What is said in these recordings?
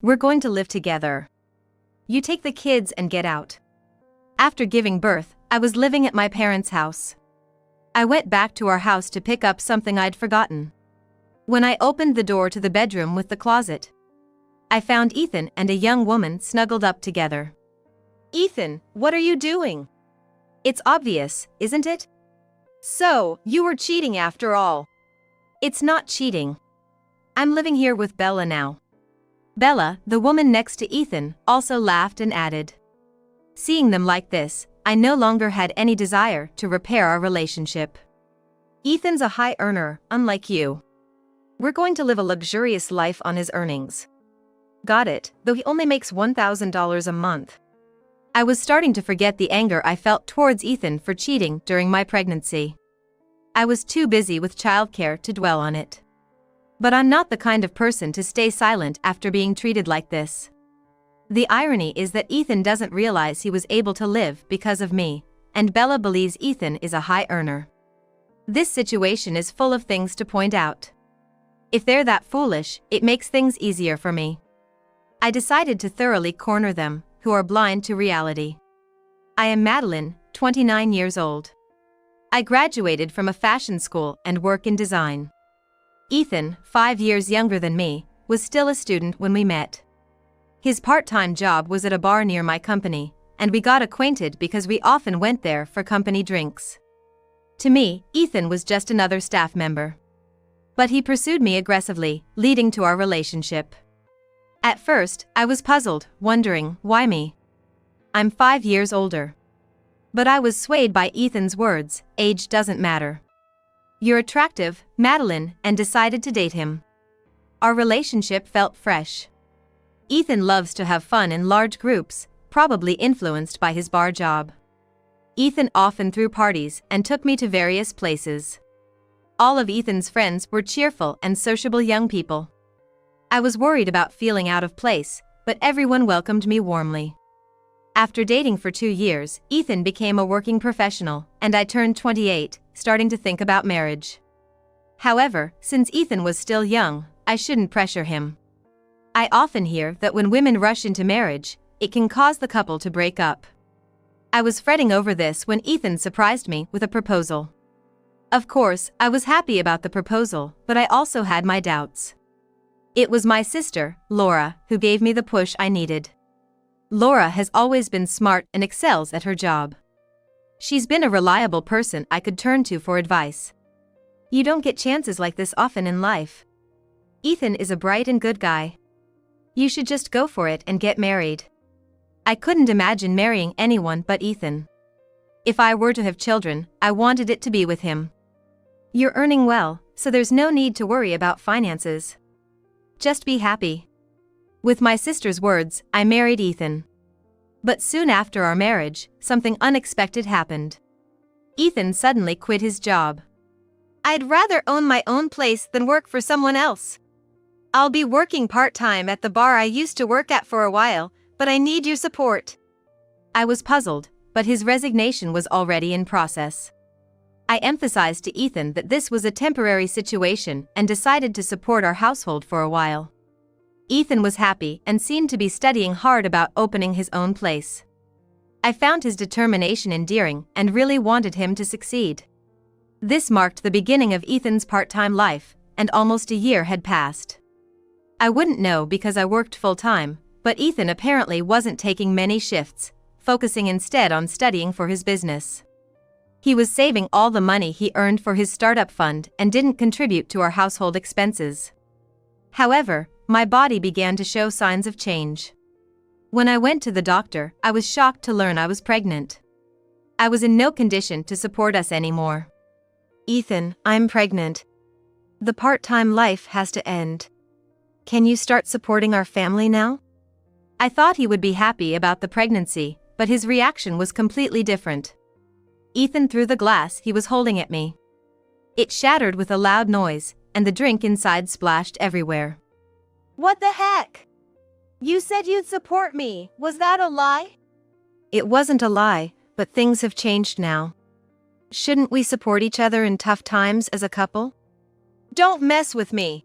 We're going to live together. You take the kids and get out. After giving birth, I was living at my parents' house. I went back to our house to pick up something I'd forgotten. When I opened the door to the bedroom with the closet, I found Ethan and a young woman snuggled up together. Ethan, what are you doing? It's obvious, isn't it? So, you were cheating after all. It's not cheating. I'm living here with Bella now. Bella, the woman next to Ethan, also laughed and added. Seeing them like this, I no longer had any desire to repair our relationship. Ethan's a high earner, unlike you. We're going to live a luxurious life on his earnings. Got it, though he only makes $1,000 a month. I was starting to forget the anger I felt towards Ethan for cheating during my pregnancy. I was too busy with childcare to dwell on it. But I'm not the kind of person to stay silent after being treated like this. The irony is that Ethan doesn't realize he was able to live because of me, and Bella believes Ethan is a high earner. This situation is full of things to point out. If they're that foolish, it makes things easier for me. I decided to thoroughly corner them, who are blind to reality. I am Madeline, 29 years old. I graduated from a fashion school and work in design. Ethan, 5 years younger than me, was still a student when we met. His part-time job was at a bar near my company, and we got acquainted because we often went there for company drinks. To me, Ethan was just another staff member. But he pursued me aggressively, leading to our relationship. At first, I was puzzled, wondering, why me? I'm 5 years older. But I was swayed by Ethan's words, age doesn't matter. You're attractive, Madeline, and decided to date him. Our relationship felt fresh. Ethan loves to have fun in large groups, probably influenced by his bar job. Ethan often threw parties and took me to various places. All of Ethan's friends were cheerful and sociable young people. I was worried about feeling out of place, but everyone welcomed me warmly. After dating for 2 years, Ethan became a working professional, and I turned 28, starting to think about marriage. However, since Ethan was still young, I shouldn't pressure him. I often hear that when women rush into marriage, it can cause the couple to break up. I was fretting over this when Ethan surprised me with a proposal. Of course, I was happy about the proposal, but I also had my doubts. It was my sister, Laura, who gave me the push I needed. Laura has always been smart and excels at her job. She's been a reliable person I could turn to for advice. You don't get chances like this often in life. Ethan is a bright and good guy. You should just go for it and get married. I couldn't imagine marrying anyone but Ethan. If I were to have children, I wanted it to be with him. You're earning well, so there's no need to worry about finances. Just be happy. With my sister's words, I married Ethan. But soon after our marriage, something unexpected happened. Ethan suddenly quit his job. I'd rather own my own place than work for someone else. I'll be working part-time at the bar I used to work at for a while, but I need your support. I was puzzled, but his resignation was already in process. I emphasized to Ethan that this was a temporary situation and decided to support our household for a while. Ethan was happy and seemed to be studying hard about opening his own place. I found his determination endearing and really wanted him to succeed. This marked the beginning of Ethan's part-time life, and almost a year had passed. I wouldn't know because I worked full-time, but Ethan apparently wasn't taking many shifts, focusing instead on studying for his business. He was saving all the money he earned for his startup fund and didn't contribute to our household expenses. However, my body began to show signs of change. When I went to the doctor, I was shocked to learn I was pregnant. I was in no condition to support us anymore. Ethan, I'm pregnant. The part-time life has to end. Can you start supporting our family now? I thought he would be happy about the pregnancy, but his reaction was completely different. Ethan threw the glass he was holding at me. It shattered with a loud noise, and the drink inside splashed everywhere. What the heck? You said you'd support me, was that a lie? It wasn't a lie, but things have changed now. Shouldn't we support each other in tough times as a couple? Don't mess with me.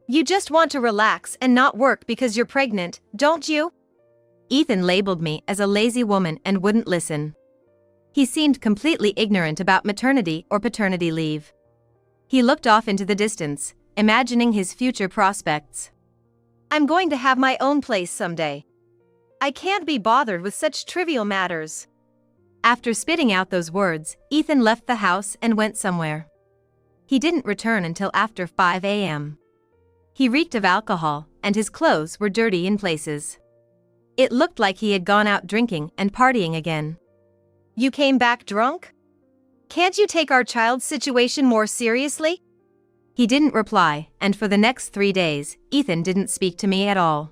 You just want to relax and not work because you're pregnant, don't you? Ethan labeled me as a lazy woman and wouldn't listen. He seemed completely ignorant about maternity or paternity leave. He looked off into the distance, imagining his future prospects. I'm going to have my own place someday. I can't be bothered with such trivial matters. After spitting out those words, Ethan left the house and went somewhere. He didn't return until after 5 a.m. He reeked of alcohol, and his clothes were dirty in places. It looked like he had gone out drinking and partying again. You came back drunk? Can't you take our child's situation more seriously? He didn't reply, and for the next 3 days, Ethan didn't speak to me at all.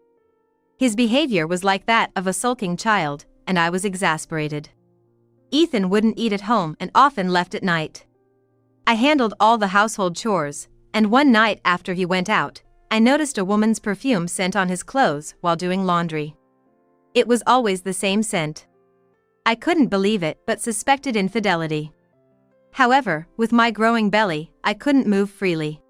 His behavior was like that of a sulking child, and I was exasperated. Ethan wouldn't eat at home and often left at night. I handled all the household chores, and one night after he went out, I noticed a woman's perfume scent on his clothes while doing laundry. It was always the same scent. I couldn't believe it but suspected infidelity. However, with my growing belly, I couldn't move freely.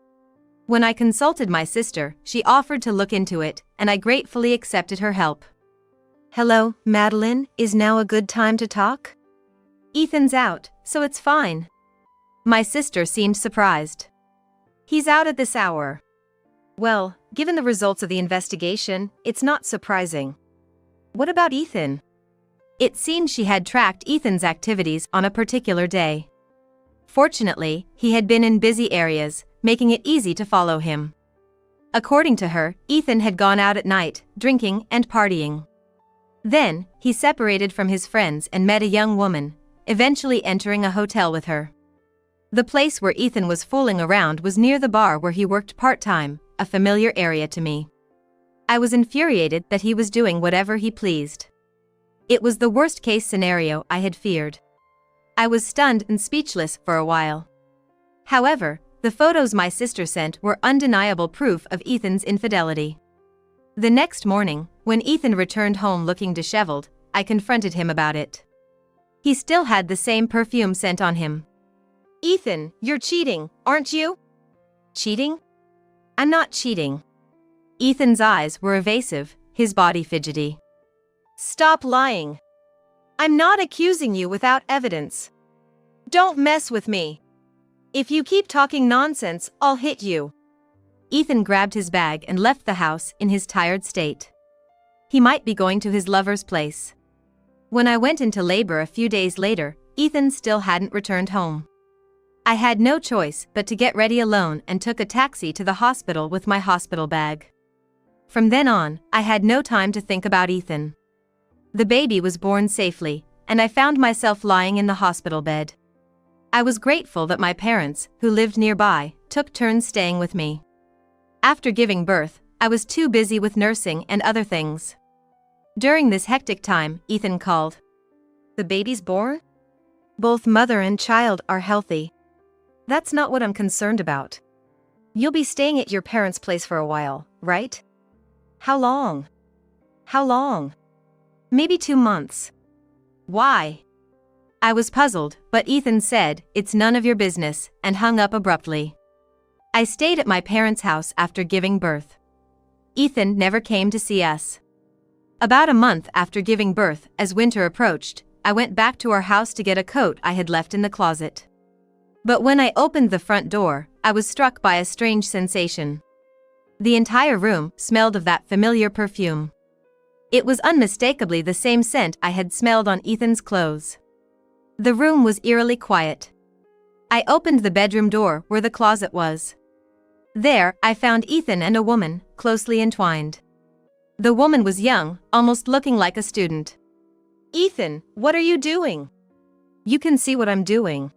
When I consulted my sister, she offered to look into it, and I gratefully accepted her help. Hello, Madeline, is now a good time to talk? Ethan's out, so it's fine. My sister seemed surprised. He's out at this hour. Well, given the results of the investigation, it's not surprising. What about Ethan? It seemed she had tracked Ethan's activities on a particular day. Fortunately, he had been in busy areas, making it easy to follow him. According to her, Ethan had gone out at night, drinking and partying. Then, he separated from his friends and met a young woman, eventually entering a hotel with her. The place where Ethan was fooling around was near the bar where he worked part-time, a familiar area to me. I was infuriated that he was doing whatever he pleased. It was the worst-case scenario I had feared. I was stunned and speechless for a while. However, the photos my sister sent were undeniable proof of Ethan's infidelity. The next morning, when Ethan returned home looking disheveled, I confronted him about it. He still had the same perfume scent on him. Ethan, you're cheating, aren't you? Cheating? I'm not cheating. Ethan's eyes were evasive, his body fidgety. Stop lying. I'm not accusing you without evidence. Don't mess with me. If you keep talking nonsense, I'll hit you. Ethan grabbed his bag and left the house in his tired state. He might be going to his lover's place. When I went into labor a few days later, Ethan still hadn't returned home. I had no choice but to get ready alone and took a taxi to the hospital with my hospital bag. From then on, I had no time to think about Ethan. The baby was born safely, and I found myself lying in the hospital bed. I was grateful that my parents, who lived nearby, took turns staying with me. After giving birth, I was too busy with nursing and other things. During this hectic time, Ethan called. The baby's born? Both mother and child are healthy. That's not what I'm concerned about. You'll be staying at your parents' place for a while, right? How long? How long? Maybe 2 months. Why? I was puzzled, but Ethan said, "It's none of your business," and hung up abruptly. I stayed at my parents' house after giving birth. Ethan never came to see us. About a month after giving birth, as winter approached, I went back to our house to get a coat I had left in the closet. But when I opened the front door, I was struck by a strange sensation. The entire room smelled of that familiar perfume. It was unmistakably the same scent I had smelled on Ethan's clothes. The room was eerily quiet. I opened the bedroom door where the closet was. There, I found Ethan and a woman, closely entwined. The woman was young, almost looking like a student. Ethan, what are you doing? You can see what I'm doing.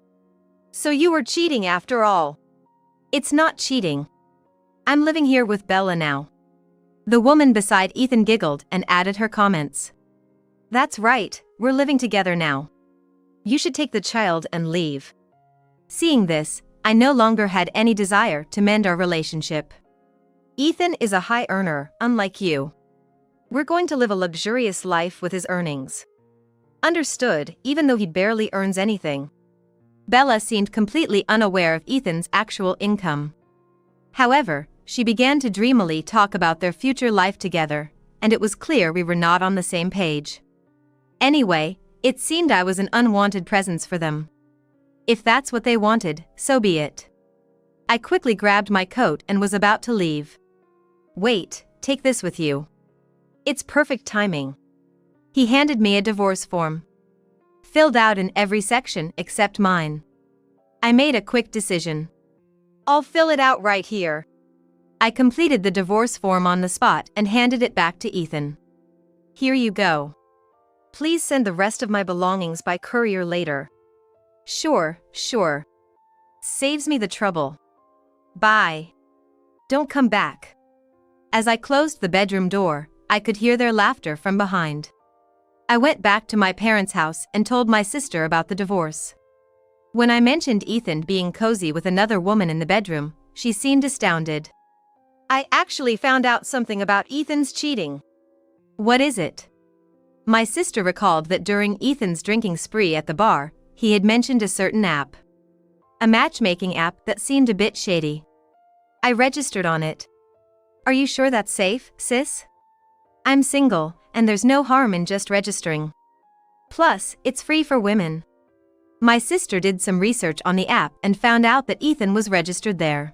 So you were cheating after all. It's not cheating. I'm living here with Bella now. The woman beside Ethan giggled and added her comments. That's right, we're living together now. You should take the child and leave. Seeing this, I no longer had any desire to mend our relationship. Ethan is a high earner, unlike you. We're going to live a luxurious life with his earnings. Understood, even though he barely earns anything. Bella seemed completely unaware of Ethan's actual income. However, she began to dreamily talk about their future life together, and it was clear we were not on the same page. Anyway, it seemed I was an unwanted presence for them. If that's what they wanted, so be it. I quickly grabbed my coat and was about to leave. Wait, take this with you. It's perfect timing. He handed me a divorce form. Filled out in every section except mine. I made a quick decision. I'll fill it out right here. I completed the divorce form on the spot and handed it back to Ethan. Here you go. Please send the rest of my belongings by courier later. Sure. Saves me the trouble. Bye. Don't come back. As I closed the bedroom door, I could hear their laughter from behind. I went back to my parents' house and told my sister about the divorce. When I mentioned Ethan being cozy with another woman in the bedroom, she seemed astounded. I actually found out something about Ethan's cheating. What is it? My sister recalled that during Ethan's drinking spree at the bar, he had mentioned a certain app. A matchmaking app that seemed a bit shady. I registered on it. Are you sure that's safe, sis? I'm single, and there's no harm in just registering. Plus, it's free for women. My sister did some research on the app and found out that Ethan was registered there.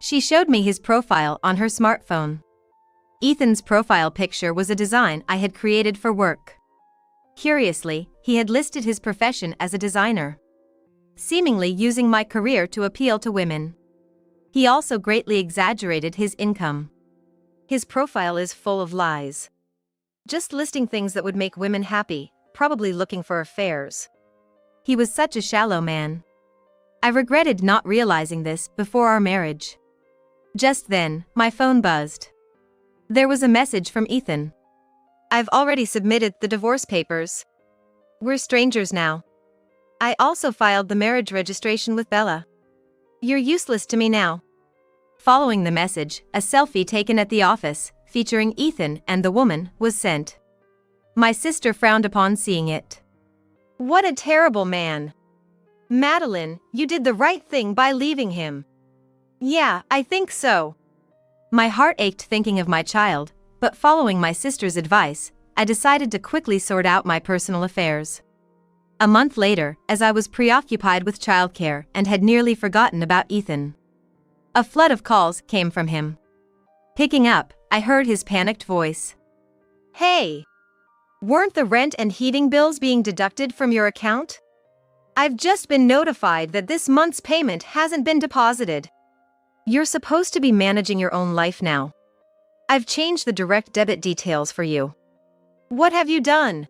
She showed me his profile on her smartphone. Ethan's profile picture was a design I had created for work. Curiously, he had listed his profession as a designer, seemingly using my career to appeal to women. He also greatly exaggerated his income. His profile is full of lies. Just listing things that would make women happy, probably looking for affairs. He was such a shallow man. I regretted not realizing this before our marriage. Just then, my phone buzzed. There was a message from Ethan. I've already submitted the divorce papers. We're strangers now. I also filed the marriage registration with Bella. You're useless to me now. Following the message, a selfie taken at the office, featuring Ethan and the woman, was sent. My sister frowned upon seeing it. What a terrible man. Madeline, you did the right thing by leaving him. Yeah, I think so. My heart ached thinking of my child, but following my sister's advice, I decided to quickly sort out my personal affairs. A month later, as I was preoccupied with childcare and had nearly forgotten about Ethan, a flood of calls came from him. Picking up, I heard his panicked voice. Hey! Weren't the rent and heating bills being deducted from your account? I've just been notified that this month's payment hasn't been deposited. You're supposed to be managing your own life now. I've changed the direct debit details for you. What have you done?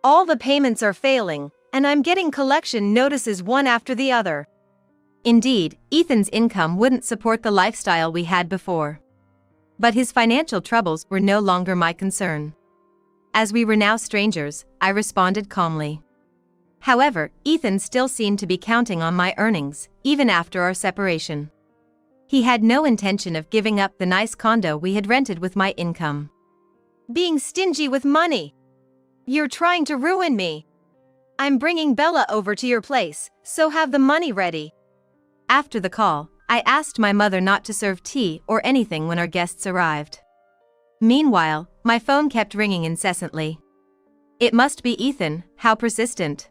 All the payments are failing, and I'm getting collection notices one after the other. Indeed, Ethan's income wouldn't support the lifestyle we had before. But his financial troubles were no longer my concern. As we were now strangers, I responded calmly. However, Ethan still seemed to be counting on my earnings, even after our separation. He had no intention of giving up the nice condo we had rented with my income. Being stingy with money. You're trying to ruin me. I'm bringing Bella over to your place, so have the money ready. After the call, I asked my mother not to serve tea or anything when our guests arrived. Meanwhile, my phone kept ringing incessantly. It must be Ethan, how persistent.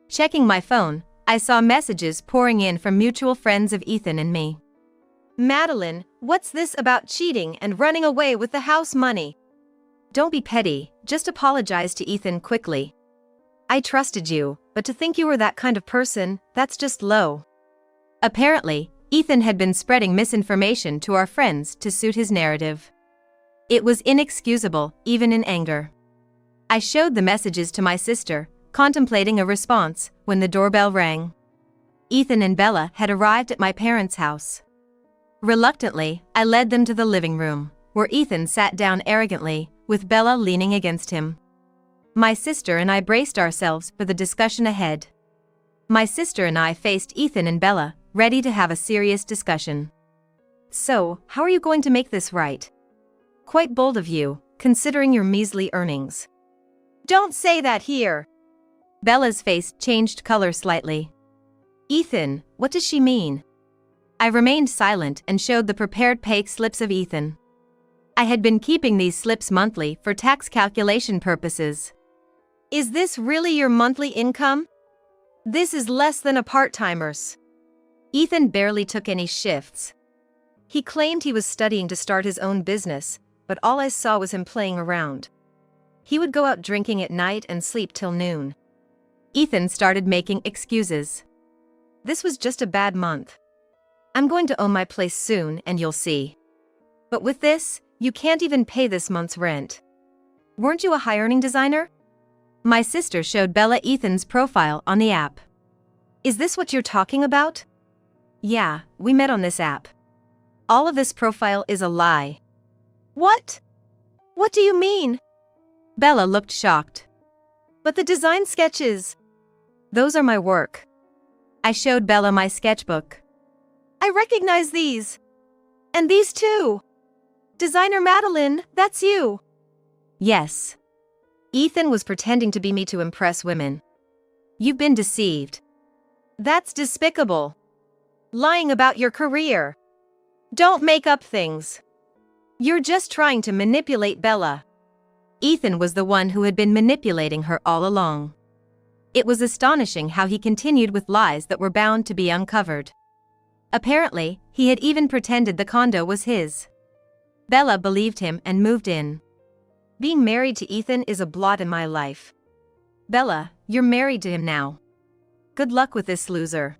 Checking my phone, I saw messages pouring in from mutual friends of Ethan and me. Madeline, what's this about cheating and running away with the house money? Don't be petty, just apologize to Ethan quickly. I trusted you, but to think you were that kind of person, that's just low. Apparently, Ethan had been spreading misinformation to our friends to suit his narrative. It was inexcusable, even in anger. I showed the messages to my sister, contemplating a response, when the doorbell rang. Ethan and Bella had arrived at my parents' house. Reluctantly, I led them to the living room, where Ethan sat down arrogantly, with Bella leaning against him. My sister and I braced ourselves for the discussion ahead. My sister and I faced Ethan and Bella, ready to have a serious discussion. So, how are you going to make this right? Quite bold of you, considering your measly earnings. Don't say that here. Bella's face changed color slightly. Ethan, what does she mean? I remained silent and showed the prepared pay slips of Ethan. I had been keeping these slips monthly for tax calculation purposes. Is this really your monthly income? This is less than a part-timer's. Ethan barely took any shifts. He claimed he was studying to start his own business, but all I saw was him playing around. He would go out drinking at night and sleep till noon. Ethan started making excuses. This was just a bad month. I'm going to own my place soon and you'll see. But with this, you can't even pay this month's rent. Weren't you a high-earning designer? My sister showed Bella Ethan's profile on the app. Is this what you're talking about? Yeah, we met on this app. All of this profile is a lie. What? What do you mean? Bella looked shocked. But the design sketches. Those are my work. I showed Bella my sketchbook. I recognize these. And these too. Designer Madeline, that's you. Yes. Ethan was pretending to be me to impress women. You've been deceived. That's despicable. Lying about your career. Don't make up things. You're just trying to manipulate Bella. Ethan was the one who had been manipulating her all along. It was astonishing how he continued with lies that were bound to be uncovered. Apparently, he had even pretended the condo was his. Bella believed him and moved in. Being married to Ethan is a blot in my life. Bella, you're married to him now. Good luck with this loser.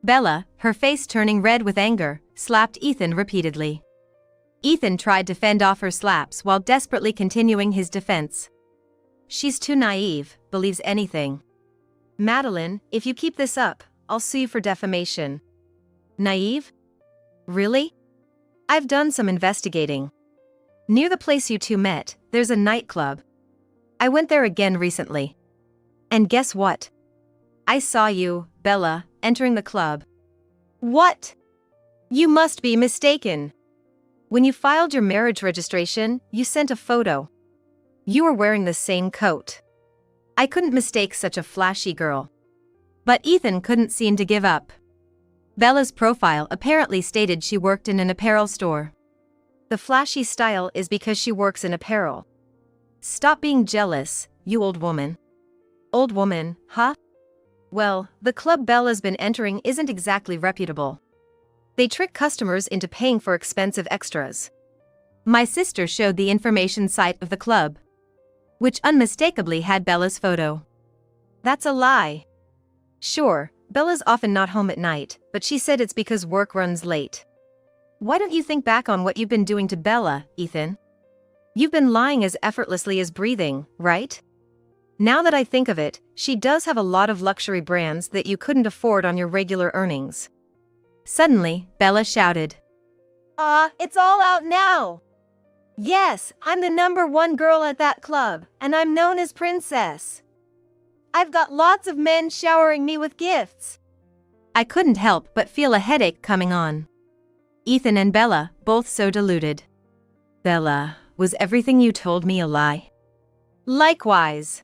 Bella, her face turning red with anger, slapped Ethan repeatedly. Ethan tried to fend off her slaps while desperately continuing his defense. She's too naive, believes anything. Madeline, if you keep this up, I'll sue you for defamation. Naive? Really? I've done some investigating. Near the place you two met, there's a nightclub. I went there again recently. And guess what? I saw you, Bella, entering the club. What? You must be mistaken. When you filed your marriage registration, you sent a photo. You were wearing the same coat. I couldn't mistake such a flashy girl. But Ethan couldn't seem to give up. Bella's profile apparently stated she worked in an apparel store. The flashy style is because she works in apparel. Stop being jealous, you old woman. Old woman, huh? Well, the club Bella's been entering isn't exactly reputable. They trick customers into paying for expensive extras. My sister showed the information site of the club, which unmistakably had Bella's photo. That's a lie. Sure, Bella's often not home at night, but she said it's because work runs late. Why don't you think back on what you've been doing to Bella, Ethan? You've been lying as effortlessly as breathing, right? Now that I think of it, she does have a lot of luxury brands that you couldn't afford on your regular earnings. Suddenly, Bella shouted. It's all out now! Yes, I'm the #1 girl at that club, and I'm known as Princess. I've got lots of men showering me with gifts. I couldn't help but feel a headache coming on. Ethan and Bella, both so deluded. Bella, was everything you told me a lie? Likewise.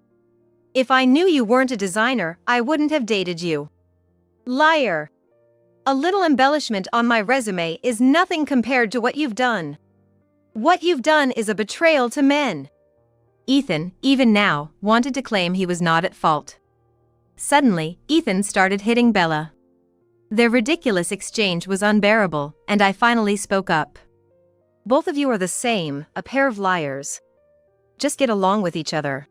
If I knew you weren't a designer, I wouldn't have dated you. Liar. A little embellishment on my resume is nothing compared to what you've done. What you've done is a betrayal to men. Ethan, even now, wanted to claim he was not at fault. Suddenly, Ethan started hitting Bella. Their ridiculous exchange was unbearable, and I finally spoke up. Both of you are the same, a pair of liars. Just get along with each other.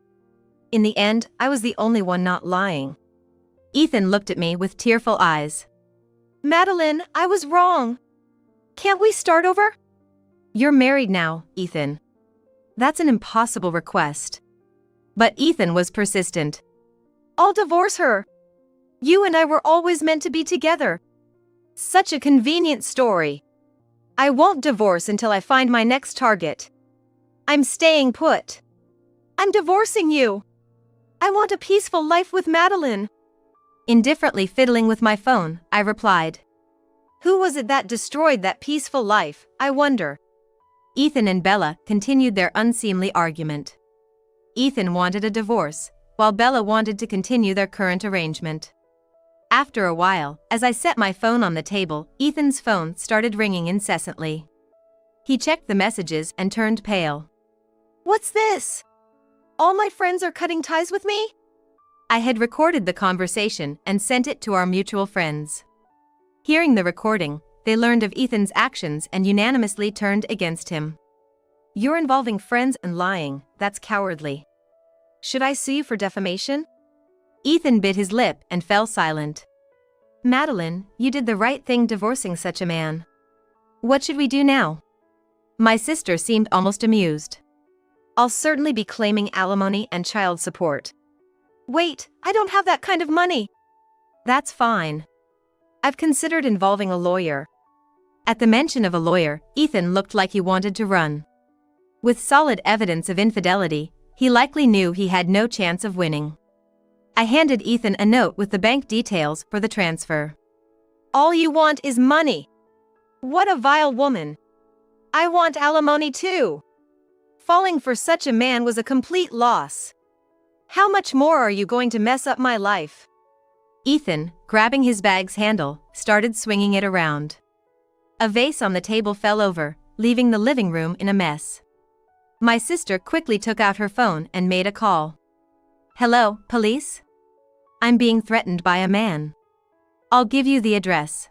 In the end, I was the only one not lying. Ethan looked at me with tearful eyes. Madeline, I was wrong. Can't we start over? You're married now, Ethan. That's an impossible request. But Ethan was persistent. I'll divorce her. You and I were always meant to be together. Such a convenient story. I won't divorce until I find my next target. I'm staying put. I'm divorcing you. I want a peaceful life with Madeline. Indifferently fiddling with my phone, I replied. Who was it that destroyed that peaceful life, I wonder? Ethan and Bella continued their unseemly argument. Ethan wanted a divorce, while Bella wanted to continue their current arrangement. After a while, as I set my phone on the table, Ethan's phone started ringing incessantly. He checked the messages and turned pale. What's this? All my friends are cutting ties with me? I had recorded the conversation and sent it to our mutual friends. Hearing the recording, they learned of Ethan's actions and unanimously turned against him. You're involving friends and lying, that's cowardly. Should I sue you for defamation? Ethan bit his lip and fell silent. Madeline, you did the right thing divorcing such a man. What should we do now? My sister seemed almost amused. I'll certainly be claiming alimony and child support. Wait, I don't have that kind of money. That's fine. I've considered involving a lawyer. At the mention of a lawyer, Ethan looked like he wanted to run. With solid evidence of infidelity, he likely knew he had no chance of winning. I handed Ethan a note with the bank details for the transfer. All you want is money. What a vile woman. I want alimony too. Falling for such a man was a complete loss. How much more are you going to mess up my life? Ethan, grabbing his bag's handle, started swinging it around. A vase on the table fell over, leaving the living room in a mess. My sister quickly took out her phone and made a call. Hello, police? I'm being threatened by a man. I'll give you the address.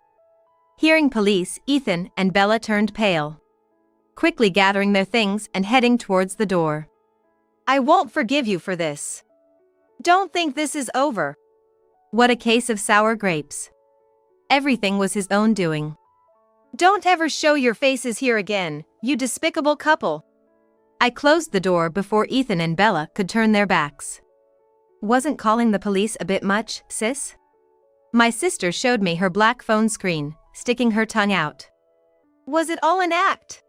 Hearing police, Ethan and Bella turned pale, quickly gathering their things and heading towards the door. I won't forgive you for this. Don't think this is over. What a case of sour grapes. Everything was his own doing. Don't ever show your faces here again, you despicable couple. I closed the door before Ethan and Bella could turn their backs. Wasn't calling the police a bit much, sis? My sister showed me her black phone screen, sticking her tongue out. Was it all an act?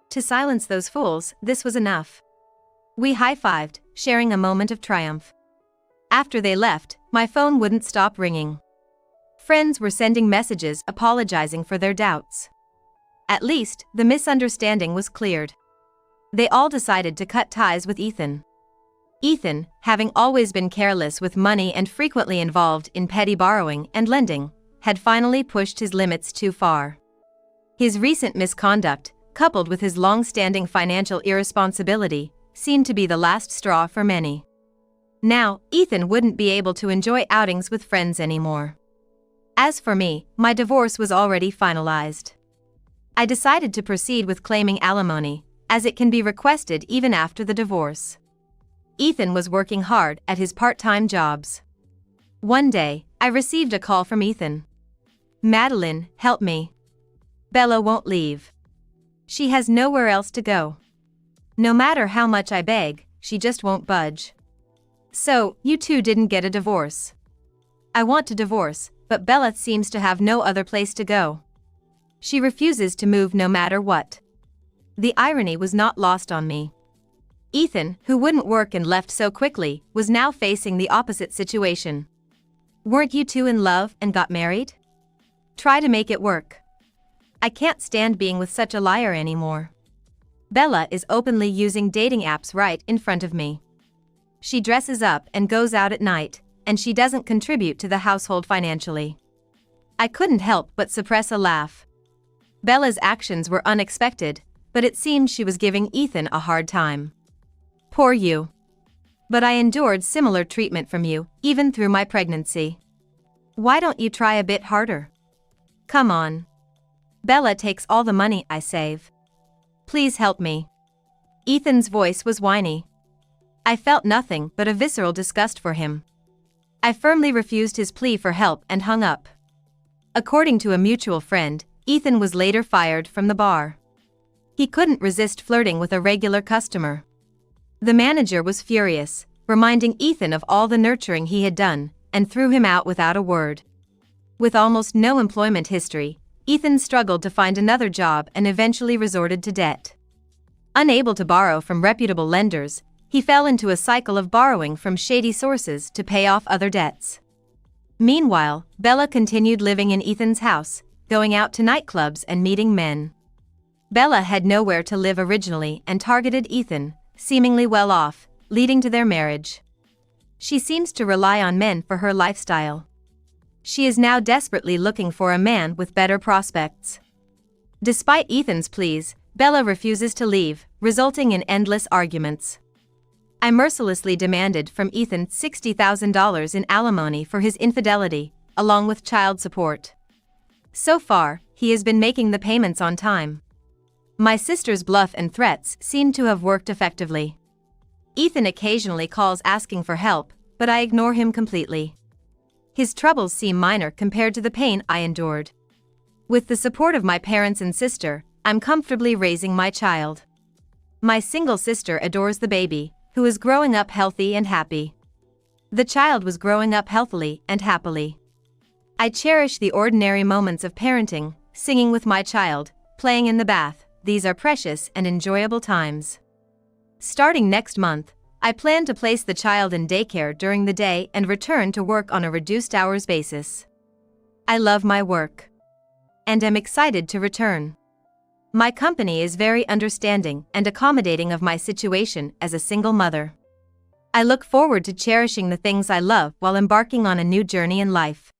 To silence those fools, this was enough. We high-fived, sharing a moment of triumph. After they left, my phone wouldn't stop ringing. Friends were sending messages apologizing for their doubts. At least, the misunderstanding was cleared. They all decided to cut ties with Ethan. Ethan, having always been careless with money and frequently involved in petty borrowing and lending, had finally pushed his limits too far. His recent misconduct, coupled with his long-standing financial irresponsibility, seemed to be the last straw for many. Now, Ethan wouldn't be able to enjoy outings with friends anymore. As for me, my divorce was already finalized. I decided to proceed with claiming alimony, as it can be requested even after the divorce. Ethan was working hard at his part-time jobs. One day, I received a call from Ethan. Madeline, help me. Bella won't leave. She has nowhere else to go. No matter how much I beg, she just won't budge. So, you two didn't get a divorce. I want to divorce, but Bella seems to have no other place to go. She refuses to move no matter what. The irony was not lost on me. Ethan, who wouldn't work and left so quickly, was now facing the opposite situation. Weren't you two in love and got married? Try to make it work. I can't stand being with such a liar anymore. Bella is openly using dating apps right in front of me. She dresses up and goes out at night, and she doesn't contribute to the household financially. I couldn't help but suppress a laugh. Bella's actions were unexpected, but it seemed she was giving Ethan a hard time. Poor you. But I endured similar treatment from you, even through my pregnancy. Why don't you try a bit harder? Come on. Bella takes all the money I save. Please help me. Ethan's voice was whiny. I felt nothing but a visceral disgust for him. I firmly refused his plea for help and hung up. According to a mutual friend, Ethan was later fired from the bar. He couldn't resist flirting with a regular customer. The manager was furious, reminding Ethan of all the nurturing he had done, and threw him out without a word. With almost no employment history, Ethan struggled to find another job and eventually resorted to debt. Unable to borrow from reputable lenders, he fell into a cycle of borrowing from shady sources to pay off other debts. Meanwhile, Bella continued living in Ethan's house, going out to nightclubs and meeting men. Bella had nowhere to live originally and targeted Ethan, seemingly well off, leading to their marriage. She seems to rely on men for her lifestyle. She is now desperately looking for a man with better prospects. Despite Ethan's pleas, Bella refuses to leave, resulting in endless arguments. I mercilessly demanded from Ethan $60,000 in alimony for his infidelity, along with child support. So far, he has been making the payments on time. My sister's bluff and threats seem to have worked effectively. Ethan occasionally calls asking for help, but I ignore him completely. His troubles seem minor compared to the pain I endured. With the support of my parents and sister, I'm comfortably raising my child. My single sister adores the baby, who is growing up healthy and happy. The child was growing up healthily and happily. I cherish the ordinary moments of parenting, singing with my child, playing in the bath. These are precious and enjoyable times. Starting next month, I plan to place the child in daycare during the day and return to work on a reduced hours basis. I love my work and am excited to return. My company is very understanding and accommodating of my situation as a single mother. I look forward to cherishing the things I love while embarking on a new journey in life.